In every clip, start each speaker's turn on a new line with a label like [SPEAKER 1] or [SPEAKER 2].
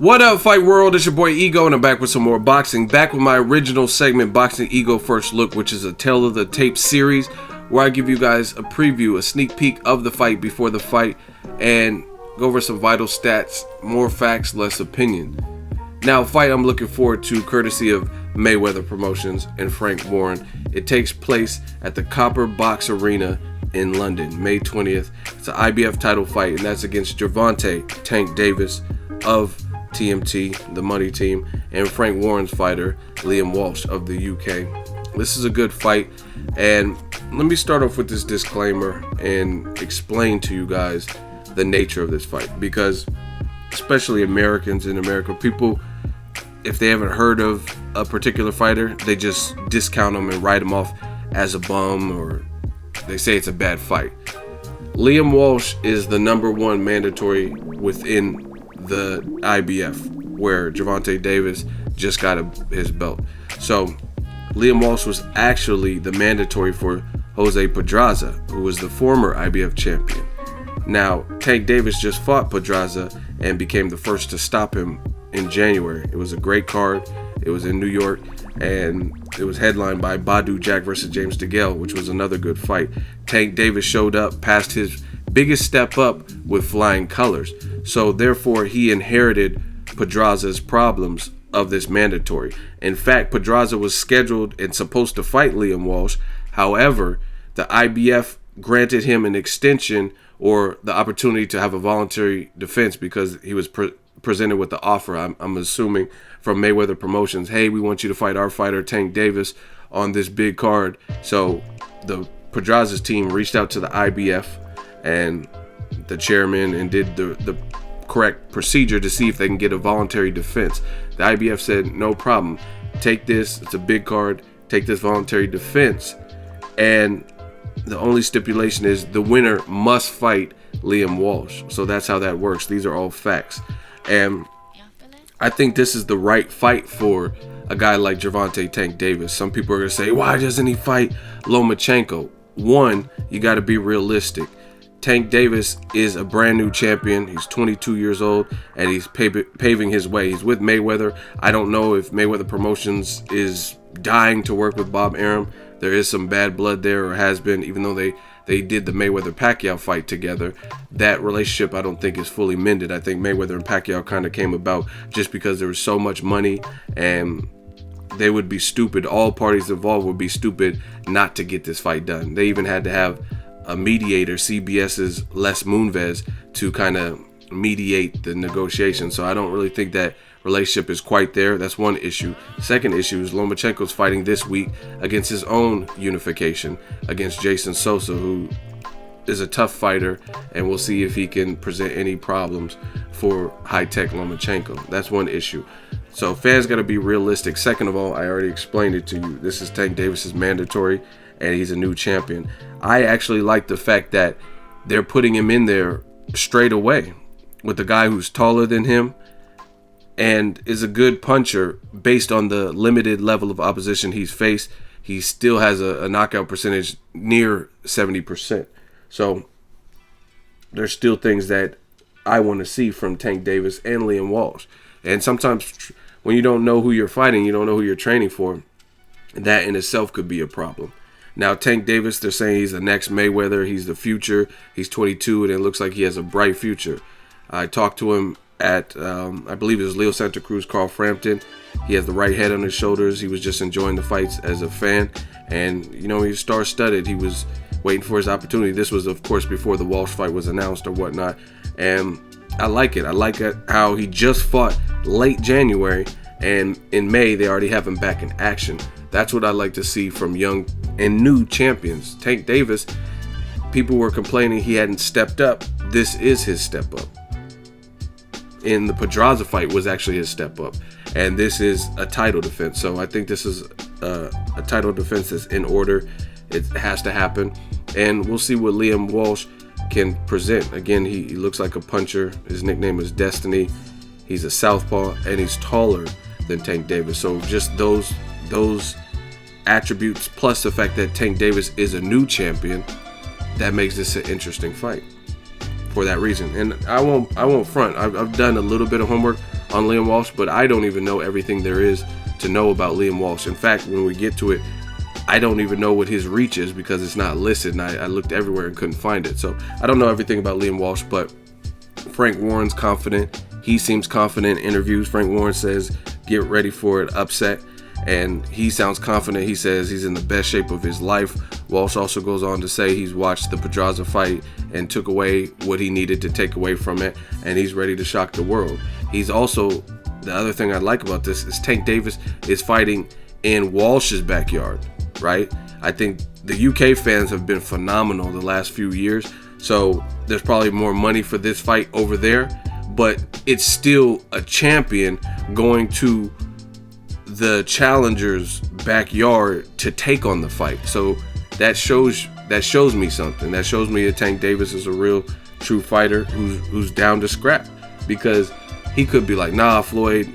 [SPEAKER 1] What up, fight world? It's your boy Ego, and I'm back with some more boxing. Back with my original segment, Boxingego First Look, which is a tale of the tape series where I give you guys a preview, a sneak peek of the fight before the fight, and go over some vital stats, more facts, less opinion. Now, a fight I'm looking forward to, courtesy of Mayweather Promotions and Frank Warren. It takes place at the Copper Box Arena in London, May 20th. It's an IBF title fight, and that's against Gervonta Tank Davis of TMT, the money team, and Frank Warren's fighter, Liam Walsh of the UK. This is a good fight, and let me start off with this disclaimer and explain to you guys the nature of this fight, because especially Americans in America, people, if they haven't heard of a particular fighter, they just discount them and write him off as a bum, or they say it's a bad fight. Liam Walsh is the #1 mandatory within the IBF, where Gervonta Davis just got his belt. So Liam Walsh was actually the mandatory for Jose Pedraza, who was the former IBF champion. Now, Tank Davis just fought Pedraza and became the first to stop him in January. It was a great card. It was in New York, and it was headlined by Badu Jack versus James DeGale, which was another good fight. Tank Davis showed up, passed his biggest step up with flying colors. So therefore, he inherited Pedraza's problems of this mandatory. In fact, Pedraza was scheduled and supposed to fight Liam Walsh. However, the IBF granted him an extension or the opportunity to have a voluntary defense because he was presented with the offer, I'm assuming, from Mayweather Promotions. Hey, we want you to fight our fighter, Tank Davis, on this big card. So the Pedraza's team reached out to the IBF and the chairman and did the correct procedure to see if they can get a voluntary defense. The IBF said, no problem, take this, it's a big card, take this voluntary defense, and the only stipulation is the winner must fight Liam Walsh. So that's how that works. These are all facts, and I think this is the right fight for a guy like Gervonta Tank Davis. Some people are going to say, why doesn't he fight Lomachenko? One, you got to be realistic. Tank Davis is a brand new champion. He's 22 years old, and he's paving his way. He's with Mayweather. I don't know if Mayweather Promotions is dying to work with Bob Arum. There is some bad blood there, or has been, even though they did the Mayweather-Pacquiao fight together. That relationship, I don't think, is fully mended. I think Mayweather and Pacquiao kind of came about just because there was so much money, and they would be stupid. All parties involved would be stupid not to get this fight done. They even had to have a mediator, CBS's Les Moonves, to kind of mediate the negotiation. So I don't really think that relationship is quite there. That's one issue. Second issue is Lomachenko's fighting this week against his own unification, against Jason Sosa, who is a tough fighter, and we'll see if he can present any problems for high-tech Lomachenko. That's one issue. So fans got to be realistic. Second of all, I already explained it to you. This is Tank Davis's mandatory, and he's a new champion. I actually like the fact that they're putting him in there straight away with a guy who's taller than him and is a good puncher based on the limited level of opposition he's faced. He still has a knockout percentage near 70%. So there's still things that I want to see from Tank Davis and Liam Walsh. And sometimes when you don't know who you're fighting, you don't know who you're training for, that in itself could be a problem. Now, Tank Davis, they're saying he's the next Mayweather. He's the future. He's 22, and it looks like he has a bright future. I talked to him at, I believe it was Leo Santa Cruz, Carl Frampton. He has the right head on his shoulders. He was just enjoying the fights as a fan. And, you know, he's star-studded. He was waiting for his opportunity. This was, of course, before the Walsh fight was announced or whatnot. And I like it. I like it how he just fought late January, and in May, they already have him back in action. That's what I like to see from young and new champions. Tank Davis, people were complaining he hadn't stepped up. This is his step up. In the Pedraza fight was actually his step up. And this is a title defense. So I think this is a title defense that's in order. It has to happen. And we'll see what Liam Walsh can present. Again, he looks like a puncher. His nickname is Destiny. He's a southpaw, and he's taller than Tank Davis. So just those attributes, plus the fact that Tank Davis is a new champion, that makes this an interesting fight for that reason. And I won't front. I've done a little bit of homework on Liam Walsh, but I don't even know everything there is to know about Liam Walsh. In fact, when we get to it, I don't even know what his reach is because it's not listed, and I looked everywhere and couldn't find it. So I don't know everything about Liam Walsh, but Frank Warren's confident. He seems confident in interviews. Frank Warren says, get ready for an upset, and he sounds confident. He says he's in the best shape of his life. Walsh also goes on to say he's watched the Pedraza fight and took away what he needed to take away from it, and he's ready to shock the world. He's also, the other thing I like about this is Tank Davis is fighting in Walsh's backyard, right? I think the UK fans have been phenomenal the last few years, so there's probably more money for this fight over there, but it's still a champion going to the challenger's backyard to take on the fight. So that shows me something. That shows me that Tank Davis is a real true fighter who's down to scrap, because he could be like, nah, Floyd,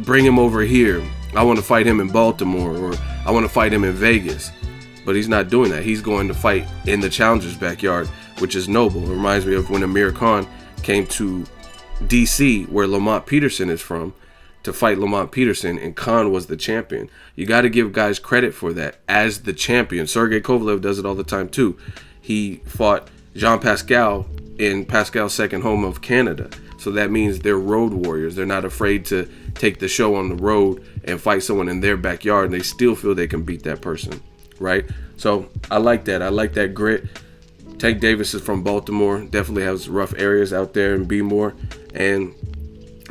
[SPEAKER 1] bring him over here. I want to fight him in Baltimore, or I want to fight him in Vegas. But he's not doing that. He's going to fight in the challenger's backyard, which is noble. It reminds me of when Amir Khan came to DC, where Lamont Peterson is from, to fight Lamont Peterson, and Khan was the champion. You got to give guys credit for that as the champion. Sergey Kovalev does it all the time too. He fought Jean Pascal in Pascal's second home of Canada. So that means they're road warriors. They're not afraid to take the show on the road and fight someone in their backyard, and they still feel they can beat that person, right? So I like that. I like that grit. Tank Davis is from Baltimore. Definitely has rough areas out there in B-more, and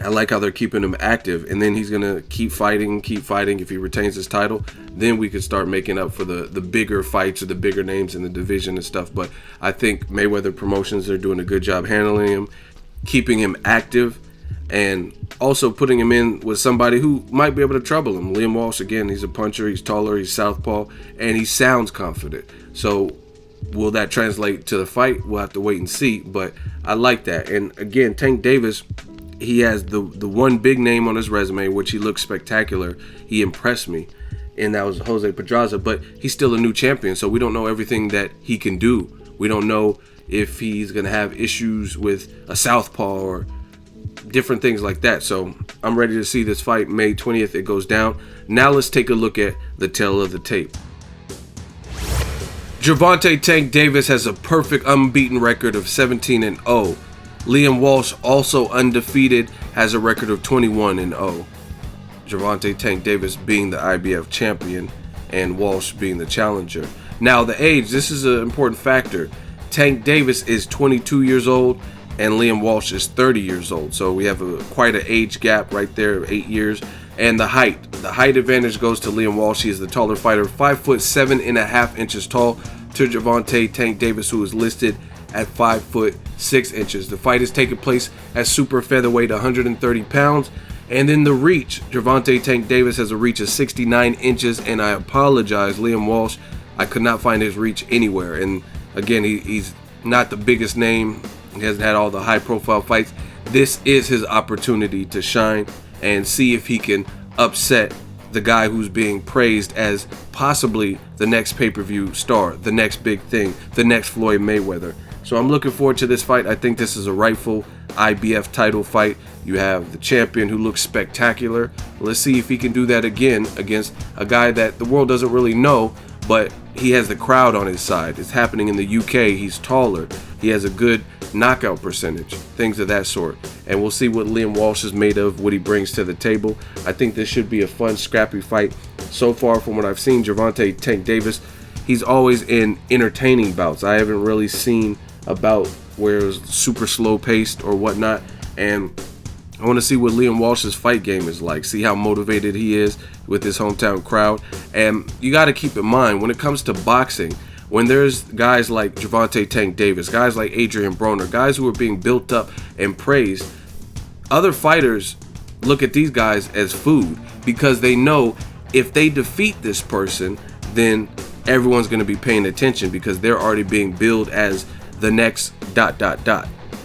[SPEAKER 1] I like how they're keeping him active. And then he's gonna keep fighting. If he retains his title, then we could start making up for the bigger fights or the bigger names in the division and stuff. But I think Mayweather Promotions are doing a good job handling him, keeping him active, and also putting him in with somebody who might be able to trouble him. Liam Walsh, again, he's a puncher, he's taller, he's southpaw, and he sounds confident. So will that translate to the fight? We'll have to wait and see, but I like that. And again, Tank Davis, he has the one big name on his resume, which he looks spectacular. He impressed me, and that was Jose Pedraza, but he's still a new champion, so we don't know everything that he can do. We don't know if he's going to have issues with a southpaw or different things like that. So I'm ready to see this fight. May 20th, it goes down. Now let's take a look at the tail of the tape. Gervonta Tank Davis has a perfect unbeaten record of 17-0. Liam Walsh, also undefeated, has a record of 21-0. Gervonta Tank Davis being the IBF champion and Walsh being the challenger. Now the age, this is an important factor. Tank Davis is 22 years old and Liam Walsh is 30 years old. So we have quite an age gap right there, 8 years. And the height advantage goes to Liam Walsh. He is the taller fighter, 5'7.5" tall, to Gervonta Tank Davis, who is listed at 5'6". The fight is taking place at super featherweight, 130 pounds. And in the reach, Gervonta Tank Davis has a reach of 69 inches. And I apologize, Liam Walsh, I could not find his reach anywhere. And again, he's not the biggest name. He hasn't had all the high-profile fights. This is his opportunity to shine and see if he can upset the guy who's being praised as possibly the next pay-per-view star, the next big thing, the next Floyd Mayweather. So I'm looking forward to this fight. I think this is a rightful IBF title fight. You have the champion who looks spectacular. Let's see if he can do that again against a guy that the world doesn't really know, but he has the crowd on his side. It's happening in the UK. He's taller. He has a good knockout percentage, things of that sort. And we'll see what Liam Walsh is made of, what he brings to the table. I think this should be a fun, scrappy fight. So far, from what I've seen, Gervonta Tank Davis, he's always in entertaining bouts. I haven't really seen a bout where it was super slow paced or whatnot. And I want to see what Liam Walsh's fight game is like, see how motivated he is with his hometown crowd. And you got to keep in mind, when it comes to boxing, when there's guys like Gervonta Tank Davis, guys like Adrian Broner, guys who are being built up and praised, other fighters look at these guys as food, because they know if they defeat this person, then everyone's going to be paying attention because they're already being billed as the next ...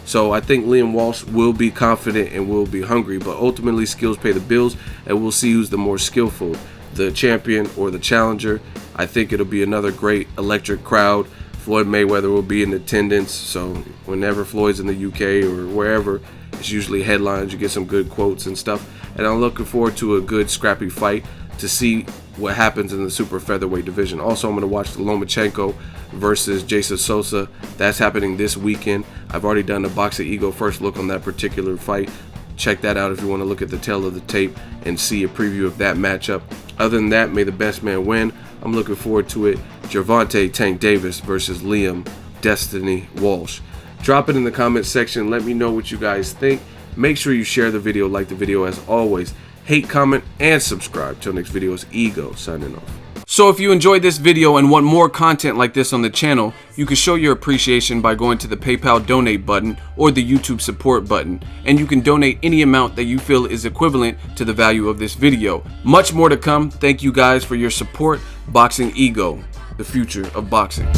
[SPEAKER 1] So I think Liam Walsh will be confident and will be hungry, but ultimately skills pay the bills, and we'll see who's the more skillful, the champion or the challenger. I think it'll be another great electric crowd. Floyd Mayweather will be in attendance, so whenever Floyd's in the UK or wherever, It's usually headlines, you get some good quotes and stuff, and I'm looking forward to a good scrappy fight to see what happens in the super featherweight division. Also, I'm going to watch the Lomachenko versus Jason Sosa. That's happening this weekend. I've already done the Boxingego first look on that particular fight. Check that out if you want to look at the tail of the tape and see a preview of that matchup. Other than that, may the best man win. I'm looking forward to it. Gervonta Tank Davis versus Liam Destiny Walsh. Drop it in the comments section. Let me know what you guys think. Make sure you share the video, like the video as always. Hate, comment, and subscribe. Till next video, is Ego signing off. So if you enjoyed this video and want more content like this on the channel, you can show your appreciation by going to the PayPal donate button or the YouTube support button, and you can donate any amount that you feel is equivalent to the value of this video. Much more to come. Thank you guys for your support. Boxingego, the future of boxing.